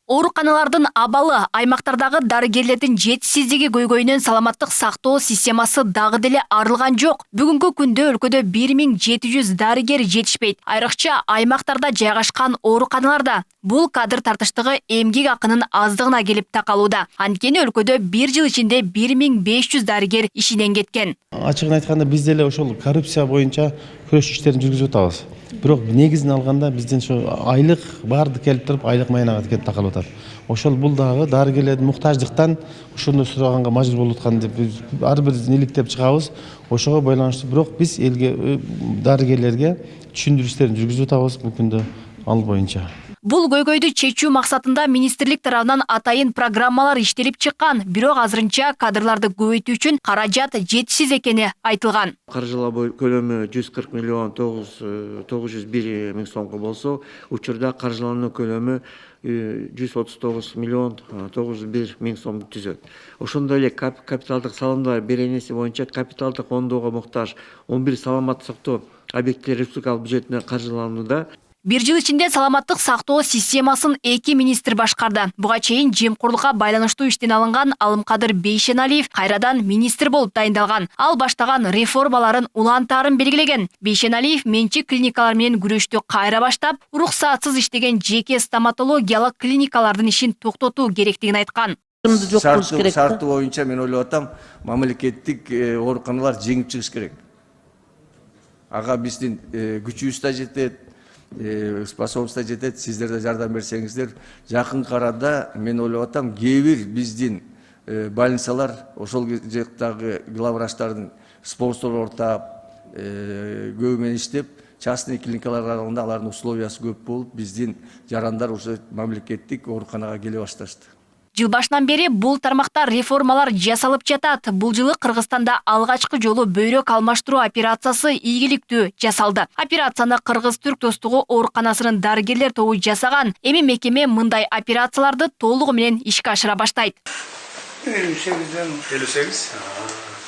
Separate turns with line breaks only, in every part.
Ооруканалардын абалы, аймактардагы дарыгерлердин жетишсиздиги көйгөйүнөн саламаттык сактоо системасы дагы деле арылган жок. Бүгүнкү күндө өлкөдө 1700 дарыгер жетишпейт. Айрыкча аймактарда жайгашкан ооруканаларда. Бул кадр тартыштыгы эмгек акынын аздыгына келип такалууда. Анткени өлкөдө 1 жыл ичинде 1500 дарыгер ишинен кеткен.
Ачыгын айтканда биз деле ошол коррупция боюнча күрөш иштерин жүргүзүп атабыз. Бирок негизин алганда биздин ошо айлык баарды келип туруп айлык маянага келип такалып атат. Ошол бул дагы дарыгерлердин муктаждыктан ошону сураганга мажбур болуп аткан деп биз ар бир иликтеп чыгабыз. Ошого байланыштуу бирок биз элге дарыгерлерге түшүндүрүү иштерин жүргүзүп атабыз бул күндө ал боюнча.
Бул көйгөйдү чечүү максатында министрлик тарабынан атайын программалар иштелип чыккан, бирок азырынча кадрларды көбөйтүү үчүн каражат жетишсиз экени айтылган.
Каржылоо көлөмү 140 миллион 901 миң сомго болсо, учурда каржылануу көлөмү 139 миллион 901 миң сомду түзөт. Ошондой эле капиталдык салымдар беренеси боюнча капиталдык оңдоого муктаж 11 саламаттык сактоо объектилери республикалык бюджетинен каржыланууда.
1 жыл ичинде саламаттык сактоо системасын 2 министр башкарды. Буга чейин жемкорлукка байланыштуу иштен алынган Алымкадыр Бейшеналиев кайрадан министр болуп дайындалган. Ал баштаган реформаларын улантаарын белгилеген. Бейшеналиев менчик клиникалар менен күрөштү кайра баштап, уруксатсыз иштеген жеке стоматологиялык клиникалардын ишин токтотуу керектигин айткан.
Шарты боюнча мен ойлоп атам, мамлекеттик ооруканалар жеңип чыгыш керек. Ага биздин күчүбүз да жетет, способность жетет, сиздер де жардам берсеңиздер. Жакын карада мен ойлоп атам, кээ бир биздин больницалар ошол жактагы главврачтардын спонсор ортап, көбү менен иштеп, частный клиникалар аралыгында алардын условиясы көп болуп, биздин жарандар уже мамлекеттик ооруканага келе башташты.
Жыл башынан бери бул тармакта реформалар жасалып жатат. Бул жылы Кыргызстанда алгачкы жолу бөйрөк алмаштыруу операциясы ийгиликтүү жасалды. Операцияны Кыргыз-Түрк достугу ооруканасынын дарыгерлер тобу жасаган. Эми мекеме мындай операцияларды толугу менен ишке ашыра баштайт.
58.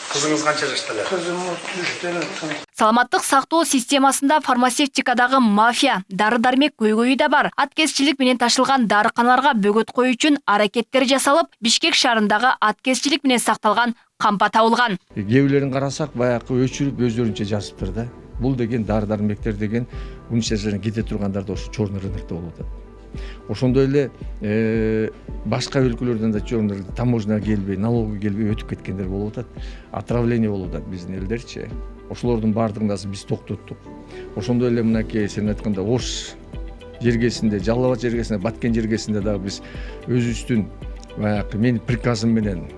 Кызыңыз канча жашта эле?
Кызым 33-тө.
Саламаттык сактоо системасында фармацевтикадагы мафия, дары-дармек көйгөйү да бар. Аткезчилик менен ташылган дарыканаларга бөгөт коюу үчүн аракеттер жасалып, Бишкек шаарындагы аткезчилик менен сакталган кампа табылган.
Кээбилерин карасак, баягы өчүрүп өздөрүнчө жазыптыр да. Бул деген дары-дармектер деген уничтожение кете тургандарды ошо чорный рынокто болуп атат. Ошондой эле башка өлкөлөрдөн да чоңдор таможняга келбей, налогко келбей өтүп кеткендер болуп атат. Отравление болуп атат биздин элдерчи. Ошолордун баардыгын биз токтоттук. Ошондой эле мынакей сен айткандай Ош жергесинде, Жалал Абад жергесинде, Баткен жергесинде дагы биз өзүбүздүн баягы менин приказым менен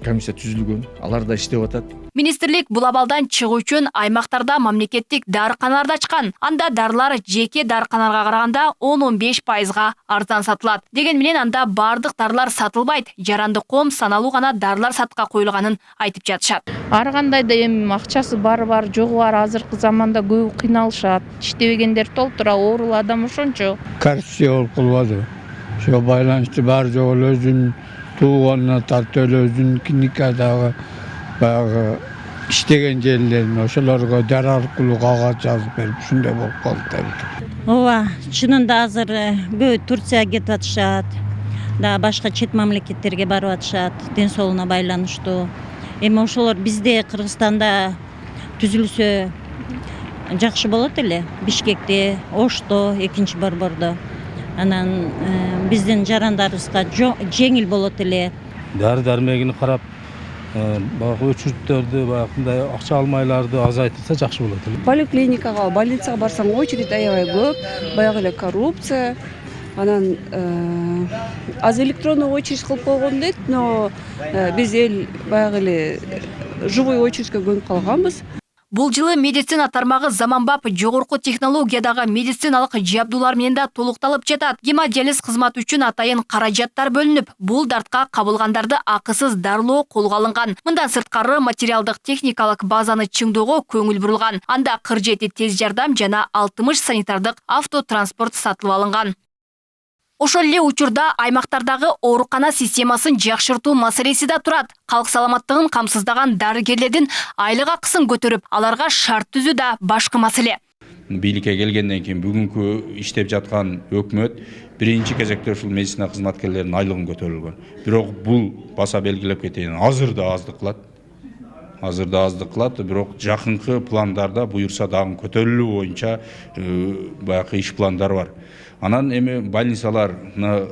комиссия түзүлгөн. Алар да иштеп атат.
Министрлик бул абалдан чыгуу үчүн аймактарда мамлекеттик дарыканаларды ачкан. Анда дарылар жеке дарыканаларга караганда 10-15% арзан сатылат. Деген менен анда бардык дарылар сатылбайт. Жаранды ком саналуу гана дарылар сатка коюлганын айтып жатышат.
Ар кандай да эми акчасы бар, жогу бар, азыркы заманда көбү кыйналышат. Иштебегендер толтура, оорулуу адам ошончо.
Коррупция болуп калбады. Ошо байланыштуу баары жок эле өзүнүн тууганына тартып эле өзүнүн клиникадагы баягы иштеген жерлерин ошолорго дары аркылуу кагаз жазып берип ушундай болуп калды.
Ооба, чынында азыр көбү Турцияга кетип атышат. Да башка чет мамлекеттерге барып атышат, ден соолугуна байланыштуу. Эми ошолор бизде Кыргызстанда түзүлсө жакшы болот эле. Бишкекте, Ошто, экинчи борбордо. Анан биздин жарандарыбызга жеңил болот эле.
Дары-дармегини карап, баягы өчүрүктөрдү, баягындай акча алмайларды азайтылса жакшы болот эле.
Поликлиникага, больницага барсаң очередь аябай көп, баягы эле коррупция. Анан аз электронный очередь кылып койгон дейт, но биз эл баягы эле живой очередьке көнүп калганбыз.
Бул жылы медицина тармагы заманбап жогорку технологиядагы медициналык жабдуулар менен да толукталып жатат. Гемодиализ кызматы үчүн атайын каражаттар бөлүнүп, бул дартка кабылгандарды акысыз дарылоо колго алынган. Мындан сырткары материалдык техникалык базаны чыңдоого көңүл бурулган. Анда 47 тез жардам жана 60 санитардык автотранспорт сатылып алынган. Ошол эле учурда аймактардагы оорукана системасын жакшыртуу маселеси да турат. Калк саламаттыгын камсыздаган дарыгерлердин айлык акысын көтөрүп, аларга шарт түзүү да башкы маселе.
Бийликке келгенден кийин бүгүнкү иштеп жаткан өкмөт биринчи кезекте ушул медицина кызматкерлеринин айлыгын көтөрүлгөн. Бирок бул баса белгилеп кетейин, азыр да аздык кылат. Бирок жакынкы пландарда буюрса дагы көтөрүлүү боюнча баягы иш пландар бар. Анан эми больницаларны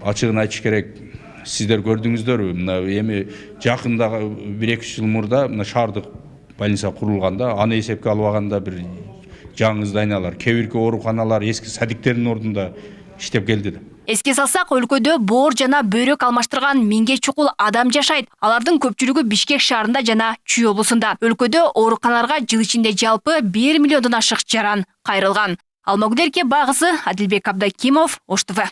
ачыгын айтыш керек. Сиздер көрдүңүздөрбү? Мына эми жакында 1-2 жыл мурда мына шаардык больница курулганда, аны эсепке албаганда бир жаңы зданиялар, кебирки ооруканалар эски садиктердин ордунда иштеп келди.
Эске салсак, өлкөдө боор жана бөйрөк алмаштырган 1000ге чукул адам жашайт. Алардын көпчүлүгү Бишкек шаарында жана Чүй облусунда. Өлкөдө ооруканаларга жыл ичинде жалпы 1 миллиондон ашык жаран кайрылган. Алмагүл Эрке, Багысы, Адилбек Абдакимов, Ош ТВ.